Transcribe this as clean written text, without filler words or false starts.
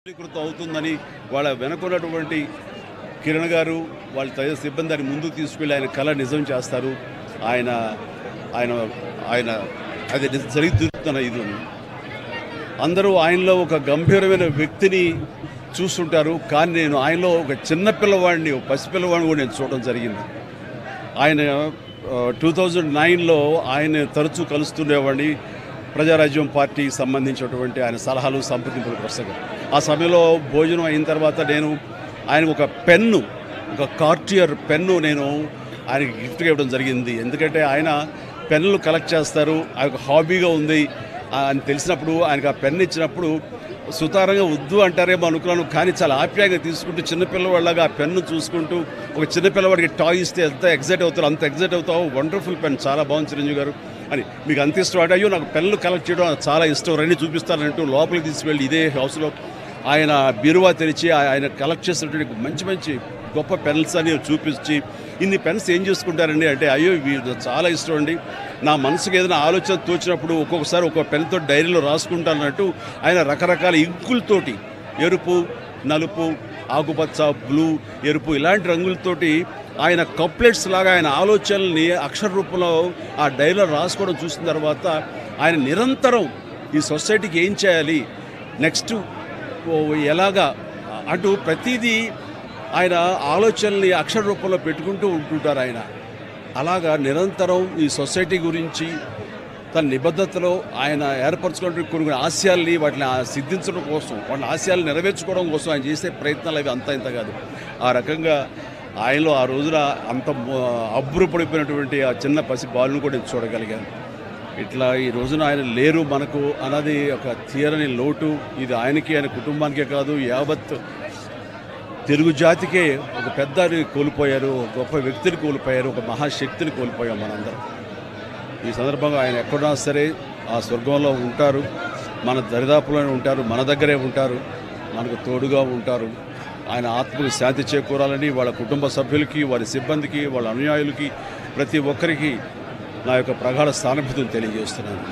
సఫలీకృతం అవుతుందని వాళ్ళ వెనుకున్నటువంటి కిరణ్ గారు వాళ్ళ తదితర సిబ్బంది దాన్ని ముందుకు తీసుకెళ్ళి ఆయన కళ నిజం చేస్తారు. ఆయన ఆయన ఆయన అది జరుగుతున్న ఇది అందరూ ఆయనలో ఒక గంభీరమైన వ్యక్తిని చూస్తుంటారు. కానీ నేను ఆయనలో ఒక చిన్న పిల్లవాడిని, ఒక పసిపిల్లవాడిని కూడా నేను చూడడం జరిగింది. ఆయన 2009లో ఆయన తరచూ కలుస్తుండేవాడిని. ప్రజారాజ్యం పార్టీకి సంబంధించినటువంటి ఆయన సలహాలు సంప్రదింపుల కోసంగా. ఆ సమయంలో భోజనం అయిన తర్వాత నేను ఆయన ఒక పెన్ను, ఒక కార్టియర్ పెన్ను నేను ఆయనకి గిఫ్ట్గా ఇవ్వడం జరిగింది. ఎందుకంటే ఆయన పెన్నులు కలెక్ట్ చేస్తారు, ఆయన హాబీగా ఉంది అని తెలిసినప్పుడు ఆయనకు ఆ పెన్ను ఇచ్చినప్పుడు సుతారంగా వద్దు అంటారేమో అనుకున్నాను. కానీ చాలా ఆప్యాయంగా తీసుకుంటూ చిన్నపిల్లవాళ్ళగా ఆ పెన్ను చూసుకుంటూ, ఒక చిన్నపిల్లవాడికి టాయ్ ఇస్తే ఎంత ఎగ్జైట్ అవుతారు అంత ఎగ్జైట్ అవుతావు, వండర్ఫుల్ పెన్, చాలా బాగుంది చిరంజీవి గారు అని, మీకు అంత ఇష్టం అంటే, అయ్యో నాకు పెన్నులు కలెక్ట్ చేయడం చాలా ఇష్టం రండి చూపిస్తానంటూ లోపలికి తీసుకువెళ్ళి ఇదే హౌస్లో ఆయన బీరువా తెరిచి ఆయన కలెక్ట్ చేసినటువంటి మంచి మంచి గొప్ప పెన్స్ అని చూపించి, ఇన్ని పెన్స్ ఏం చేసుకుంటారండి అంటే, అయ్యో వీడు చాలా ఇష్టం అండి, నా మనసుకు ఏదైనా ఆలోచన తోచినప్పుడు ఒక్కొక్కసారి ఒక్కొక్క పెన్తో డైరీలో రాసుకుంటానన్నట్టు ఆయన రకరకాల ఇంకులతోటి, ఎరుపు, నలుపు, ఆకుపచ్చ, బ్లూ, ఎరుపు ఇలాంటి రంగులతోటి ఆయన కప్లెట్స్ లాగా ఆయన ఆలోచనల్ని అక్షర రూపంలో ఆ డైరీలో రాసుకోవడం చూసిన తర్వాత ఆయన నిరంతరం ఈ సొసైటీకి ఏం చేయాలి, నెక్స్ట్ ఎలాగా అటు ప్రతిదీ ఆయన ఆలోచనల్ని అక్షర రూపంలో పెట్టుకుంటూ ఉంటుంటారు. ఆయన అలాగా నిరంతరం ఈ సొసైటీ గురించి తన నిబద్ధతలో ఆయన ఏర్పరచుకున్న కొన్ని ఆశయాల్ని వాటిని సిద్ధించడం కోసం, వాళ్ళ ఆశయాలు నెరవేర్చుకోవడం కోసం ఆయన చేసే ప్రయత్నాలు అవి అంత ఇంత కాదు. ఆ రకంగా ఆయనలో ఆ రోజున అంత అబ్బురపడిపోయినటువంటి ఆ చిన్న పసి బాలును కూడా చూడగలిగాను. ఇట్లా ఈ రోజున ఆయన లేరు మనకు అన్నది ఒక తీరని లోటు. ఇది ఆయనకి, ఆయన కుటుంబానికే కాదు, యావత్ తెలుగు జాతికే ఒక పెద్దని కోల్పోయారు, ఒక గొప్ప వ్యక్తిని కోల్పోయారు, ఒక మహాశక్తిని కోల్పోయాం మనందరం. ఈ సందర్భంగా ఆయన ఎక్కడున్నా సరే ఆ స్వర్గంలో ఉంటారు, మన దరిదాపులోనే ఉంటారు, మన దగ్గరే ఉంటారు, మనకు తోడుగా ఉంటారు. ఆయన ఆత్మకు శాంతి చేకూరాలని వాళ్ళ కుటుంబ సభ్యులకి, వారి సిబ్బందికి, వాళ్ళ అనుయాయులకి, ప్రతి ఒక్కరికి నా యొక్క ప్రగాఢ సానుభూతిని తెలియజేస్తున్నాను.